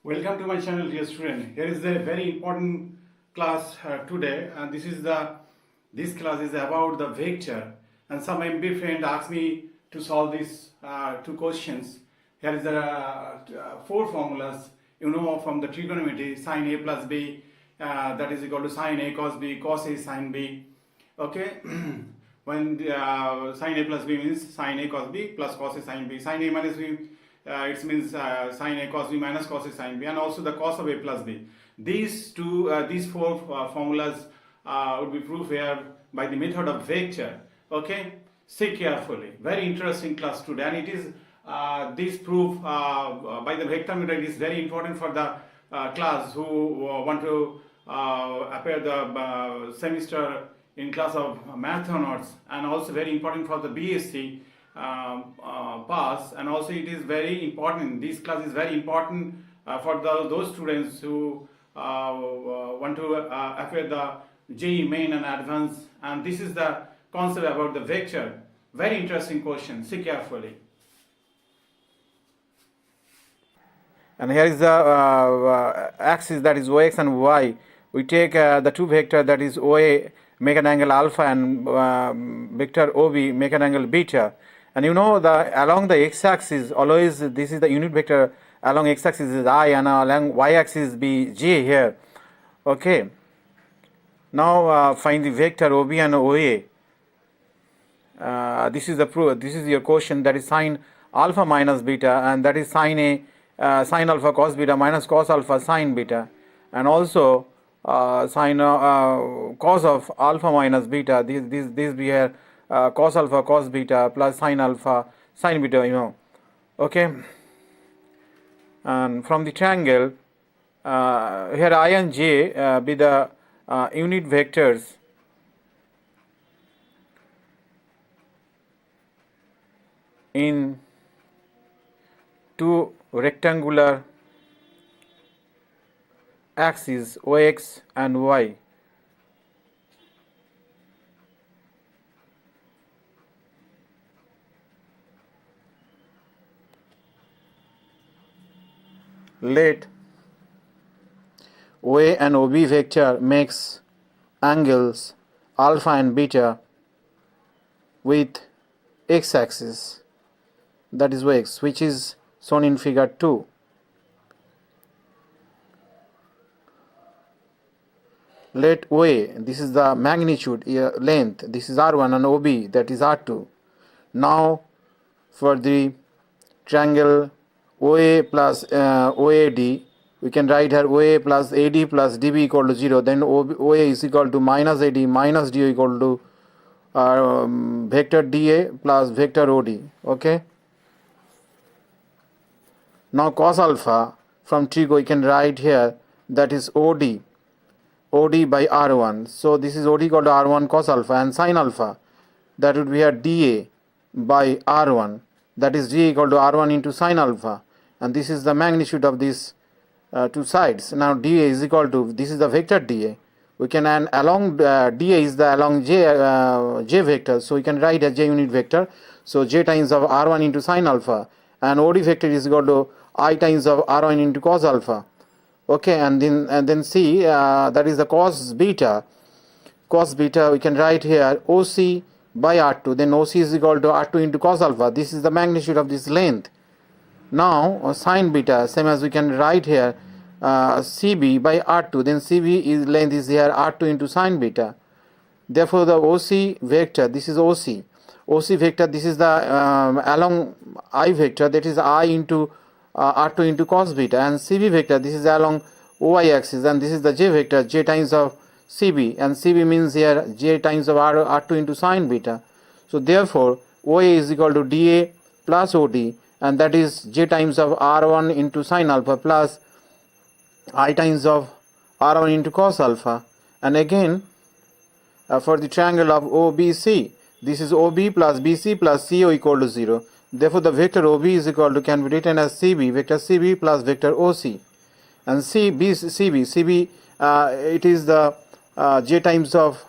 Welcome to my channel, dear student. Here is a very important class today, and this class is about the vector. And some MB friend asked me to solve these two questions. Here is the four formulas. You know from the trigonometry: sine a plus b, that is equal to sine a cos b, cos a sine b. Okay. When sine a plus b means sine a cos b plus cos a sine b. Sine a minus b, it means sine a cos b minus cos a sine b, and also the cos of a plus b. These four formulas would be proved here by the method of vector. Okay, see carefully. Very interesting class today, and it is this proof by the vector method is very important for the class who want to appear the semester in class of math honors, and also very important for the BSc pass, and also it is very important. This class is very important for those students who want to appear the JEE main and advanced, and this is the concept about the vector. Very interesting question. See carefully. And here is the axis, that is OX and Y. We take the two vector, that is OA, make an angle alpha, and vector OB, make an angle beta. And you know along the x-axis, always this is the unit vector. Along x-axis is I, and along y-axis be j here. Okay. Now find the vector OB and OA. This is the proof. This is your question. That is sine alpha minus beta, and that is sine a sine alpha cos beta minus cos alpha sine beta, and also sine cos of alpha minus beta. This be here. Cos alpha cos beta plus sine alpha sine beta, you know. Okay, and from the triangle here I and j be the unit vectors in two rectangular axes OX and Y. Let OA and OB vector makes angles alpha and beta with x-axis, that is OX, which is shown in figure 2. Let OA, this is the magnitude length, this is R1, and OB, that is R2. Now for the triangle OA plus OAD, we can write here OA plus AD plus DB equal to 0. Then OA is equal to minus AD minus DO equal to vector DA plus vector OD. Okay. Now cos alpha from trigo we can write here, that is OD by R1. So this is OD equal to R1 cos alpha, and sin alpha, that would be here DA by R1, that is D equal to R1 into sin alpha, and this is the magnitude of these two sides. Now dA is equal to, this is the vector dA. We can, and along dA is the along j vector, so we can write a j unit vector. So j times of R1 into sin alpha, and OD vector is equal to I times of R1 into cos alpha. Okay, and then see that is the cos beta. Cos beta we can write here OC by R2. Then OC is equal to R2 into cos alpha. This is the magnitude of this length. Now sine beta, same as we can write here CB by R2. Then CB is length is here R2 into sine beta. Therefore the OC vector, this is OC. OC vector, this is the along I vector, that is I into R2 into cos beta, and CB vector, this is along OY axis, and this is the J vector, J times of CB, and CB means here J times of R2 into sine beta. So therefore OA is equal to DA plus OD, and that is J times of R1 into sine alpha plus I times of R1 into cos alpha. And again for the triangle of OBC, this is OB plus BC plus CO equal to 0. Therefore the vector OB is equal to, can be written as CB, vector CB plus vector OC. And CB, it is the J times of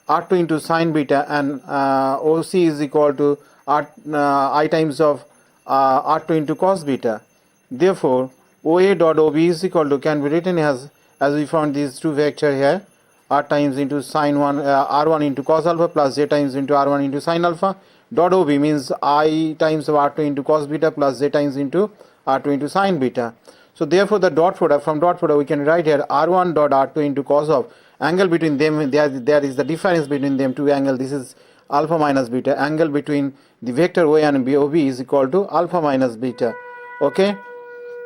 R2 into sine beta, and OC is equal to I times of R2 into cos beta. Therefore OA dot OB is equal to, can be written as we found these two vector here, r times into sine 1 r1 into cos alpha plus j times into r1 into sine alpha. Dot OB means I times of r2 into cos beta plus j times into r2 into sine beta. So therefore the dot product, from dot product we can write here r1 dot r2 into cos of angle between them, there is the difference between them two angle, this is alpha minus beta, angle between the vector OA and OB is equal to alpha minus beta. Okay,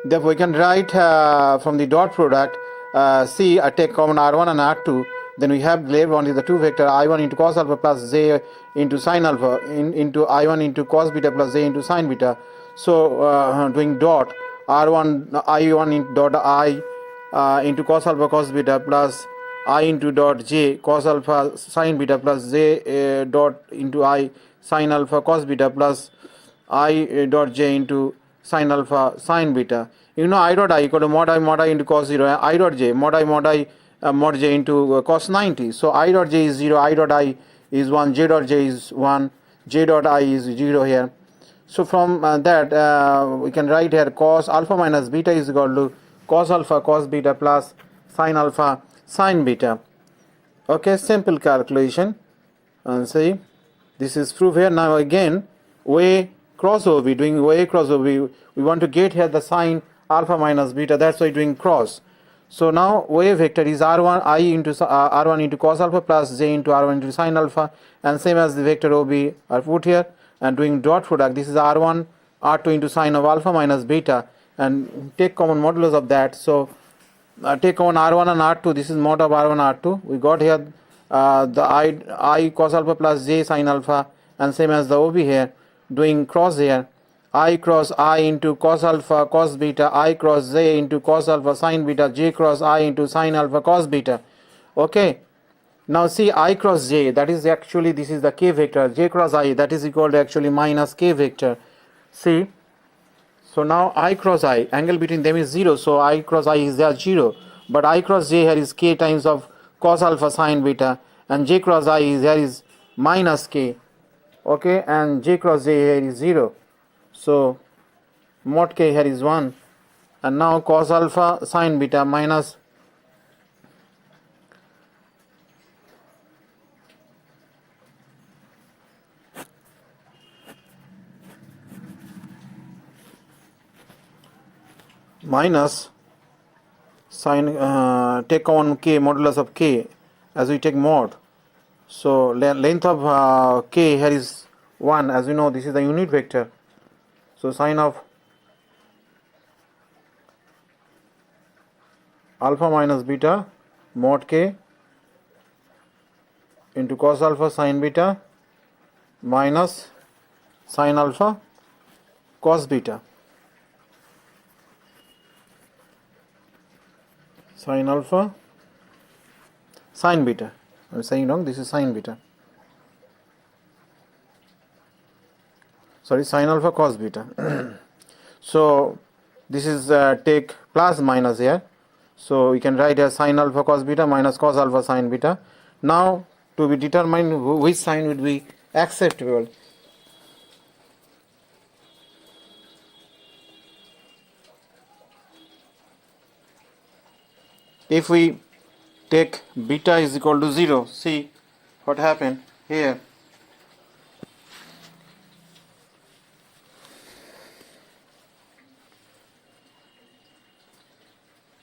therefore we can write from the dot product, see I take common r1 and r2, then we have left only the two vector I1 into cos alpha plus j into sine alpha into I1 into cos beta plus j into sine beta. So doing dot r1 I1 into dot I into cos alpha cos beta plus I into dot j cos alpha sine beta plus j dot into I sine alpha cos beta plus I dot j into sine alpha sine beta. You know I dot I equal to mod I into cos 0, I dot j mod I mod j into cos 90. So I dot j is 0, I dot I is 1, j dot j is 1, j dot I is 0 here. So from that we can write here cos alpha minus beta is equal to cos alpha cos beta plus sine alpha sine beta. Okay, simple calculation. And see, this is proof here. Now again OA cross OB, doing OA cross OB, we want to get here the sine alpha minus beta, that's why doing cross. So now OA vector is r1 I into r1 into cos alpha plus j into r1 into sine alpha, and same as the vector OB are put here, and doing dot product, this is r1 r2 into sine of alpha minus beta, and take common modulus of that. So take common r1 and r2, this is mod of r1 r2, we got here the I cos alpha plus j sine alpha, and same as the OB here, doing cross here I cross I into cos alpha cos beta, I cross j into cos alpha sine beta, j cross I into sine alpha cos beta. Okay, now see I cross j, that is actually, this is the k vector, j cross I, that is equal to actually minus k vector. See, so now I cross I, angle between them is 0, so I cross I is there 0, but I cross j here is k times of cos alpha sine beta, and j cross I is here is minus k. Okay, and j cross j here is 0, so mod k here is 1, and now cos alpha sine beta minus sine, take on k modulus of k as we take mod. So length of k here is 1, as we know this is the unit vector. So sine of alpha minus beta mod k into cos alpha sine beta minus sine alpha cos beta, sine alpha sine beta, I'm saying wrong, this is sine beta, sorry, sine alpha cos beta. So this is take plus minus here, so we can write as sine alpha cos beta minus cos alpha sine beta. Now to be determined which sign would be acceptable. If we take beta is equal to 0, see what happened here.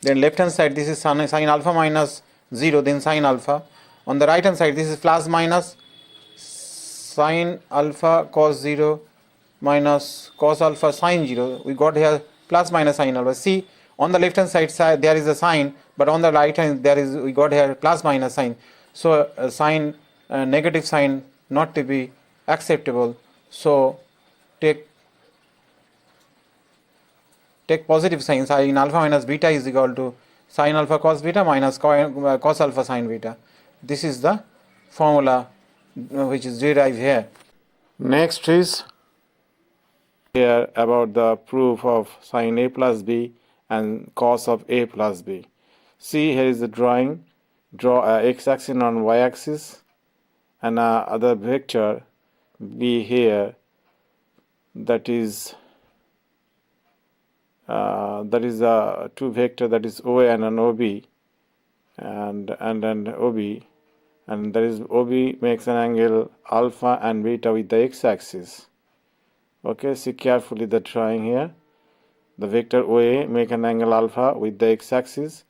Then left hand side this is sine alpha minus 0, then sine alpha. On the right hand side this is plus minus sine alpha cos 0 minus cos alpha sine 0. We got here plus minus sine alpha. See, on the left hand side there is a sign, but on the right hand there is, we got here plus minus sign. So sign negative sign not to be acceptable. So take positive sign. Sin alpha minus beta is equal to sin alpha cos beta minus cos alpha sin beta. This is the formula which is derived here. Next is here about the proof of sin a plus b and cos of a plus b. See, here is the drawing. Draw x-axis on y-axis and other vector b here, that is that is two vector, that is OA and an OB, and OB, and that is OB makes an angle alpha and beta with the x-axis. Okay, see carefully the drawing here. The vector OA make an angle alpha with the x-axis,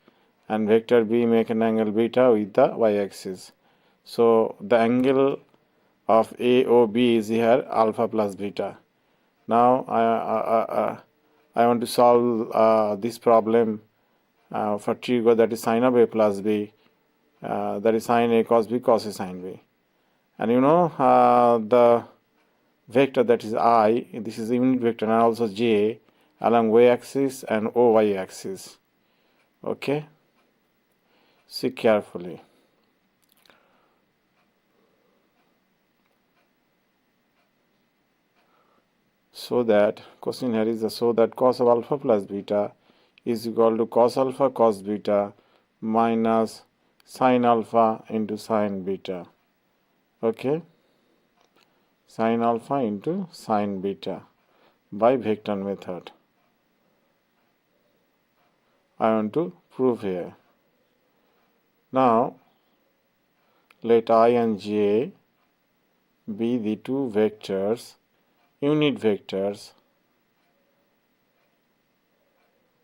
and vector B make an angle beta with the y-axis. So the angle of AOB is here alpha plus beta. Now I want to solve this problem for trigo, that is sine of A plus B, that is sine A cos B cos A sine B. And you know the vector, that is I, this is the unit vector, and also J along y-axis and OY axis. Okay, see carefully. So that question here is so that cos of alpha plus beta is equal to cos alpha cos beta minus sine alpha into sine beta. Okay, sine alpha into sine beta by vector method. I want to prove here. Now let I and J be the two vectors, unit vectors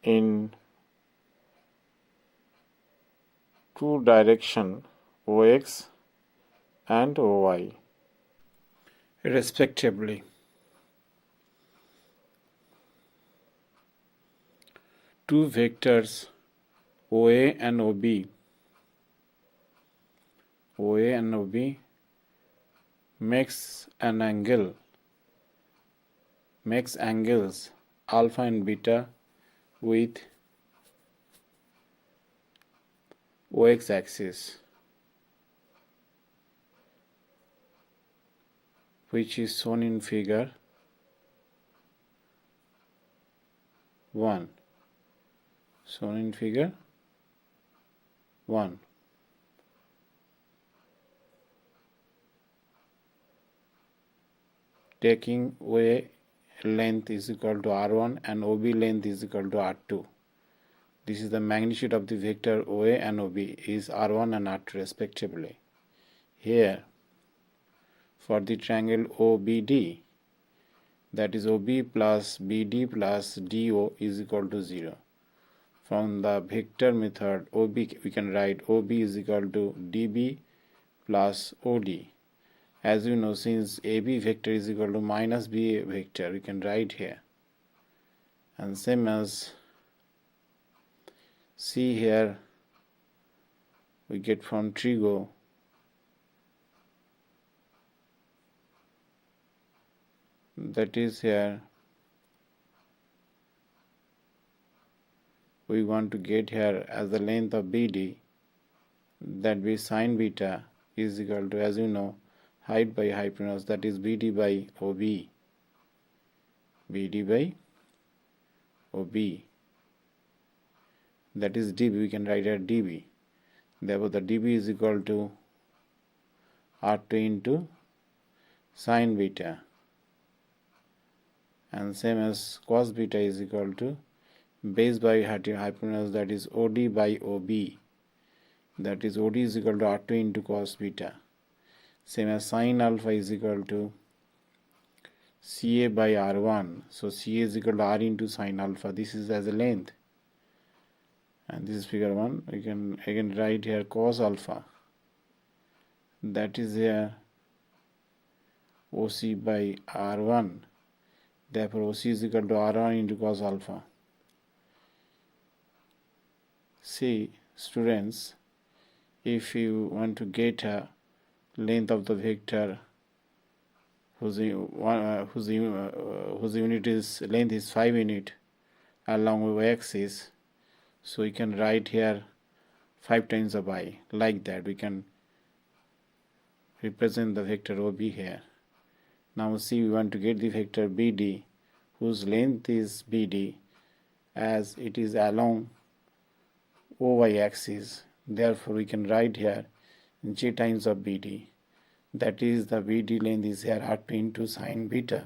in two direction, OX and OY respectively. Two vectors OA and OB, OA and OB makes angles alpha and beta with OX axis, which is shown in figure 1. Shown in figure 1. Taking OA length is equal to R1 and OB length is equal to R2. This is the magnitude of the vector OA and OB is R1 and R2 respectively. Here, for the triangle OBD, that is OB plus BD plus DO is equal to 0. From the vector method OB, we can write OB is equal to DB plus OD. As you know, since AB vector is equal to minus BA vector, we can write here. And same as see here, we get from trigo that is here we want to get here as the length of BD, that be sine beta is equal to, as you know, height by hypotenuse, that is BD by OB. BD by OB, that is DB, we can write at DB. Therefore the DB is equal to R2 into sine beta, and same as cos beta is equal to base by hypotenuse, that is OD by OB, that is OD is equal to R2 into cos beta. Same as sine alpha is equal to CA by R1, so CA is equal to R into sine alpha. This is as a length, and this is figure 1. We can again write here cos alpha, that is here OC by R1. Therefore OC is equal to R1 into cos alpha. See students, if you want to get a length of the vector whose unit is length is 5 unit along y-axis, so we can write here 5 times of I, like that we can represent the vector OB here. Now see, we want to get the vector BD whose length is BD as it is along OY axis. Therefore we can write here J times of BD, that is the BD length is here R2 into sine beta.